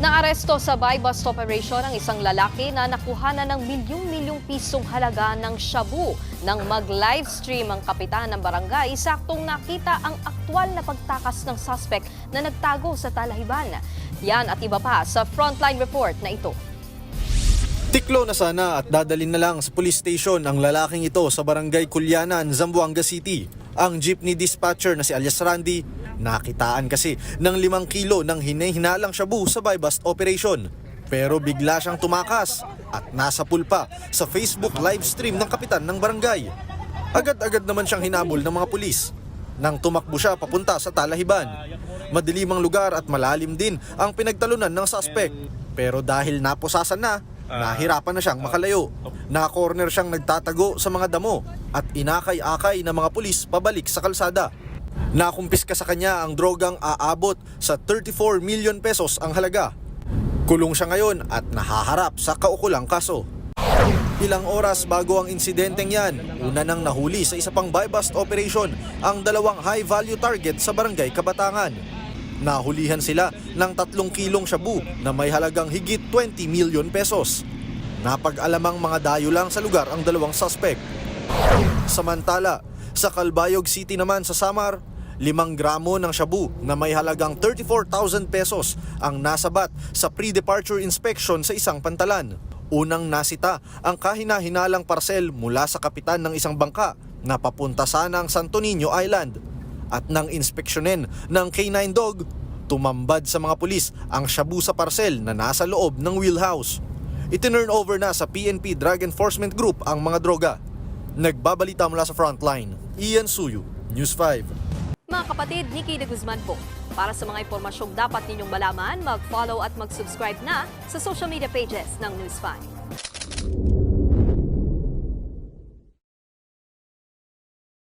Naaresto sa buy bust operation ang isang lalaki na nakuhanan ng milyong-milyong pisong halaga ng shabu. Nang mag-livestream ang kapitan ng barangay, saktong nakita ang aktwal na pagtakas ng suspect na nagtago sa talahiban. Yan at iba pa sa Frontline Report na ito. Tiklo na sana at dadalin na lang sa police station ang lalaking ito sa barangay Culyanan, Zamboanga City. Ang jeepney dispatcher na si alias Randy, nakitaan kasi ng 5 kilo ng hinihinalang shabu sa buy bust operation. Pero bigla siyang tumakas at nasa pulpa sa Facebook live stream ng kapitan ng barangay. Agad-agad naman siyang hinabol ng mga pulis. Nang tumakbo siya papunta sa talahiban. Madilimang lugar at malalim din ang pinagtalunan ng suspect. Pero dahil napusasan na, nahirapan na siyang makalayo. Na-corner siyang nagtatago sa mga damo at inakay-akay ng mga pulis pabalik sa kalsada. Nakumpiska sa kanya ang drogang aabot sa 34 million pesos ang halaga. Kulong siya ngayon at nahaharap sa kaukulang kaso. Ilang oras bago ang insidenteng yan, una nang nahuli sa isa pang buy bust operation ang 2 high-value target sa barangay Kabatangan. Nahulihan sila ng 3 kilong shabu na may halagang higit 20 million pesos. Napag-alamang mga dayo lang sa lugar ang 2 suspect. Samantala, sa Calbayog City naman sa Samar, 5 gramo ng shabu na may halagang 34,000 pesos ang nasabat sa pre-departure inspection sa isang pantalan. Unang nasita ang kahina-hinalang parcel mula sa kapitan ng isang bangka na papunta sana ang Santo Niño Island. At nang inspeksyonin ng K9 dog, tumambad sa mga pulis ang shabu sa parcel na nasa loob ng wheelhouse. Itinurn over na sa PNP Drug Enforcement Group ang mga droga. Nagbabalita mula sa Frontline, Ian Suyu, News 5. Mga kapatid, Nikki de Guzman po. Para sa mga impormasyong dapat ninyong malaman, mag-follow at mag-subscribe na sa social media pages ng News 5.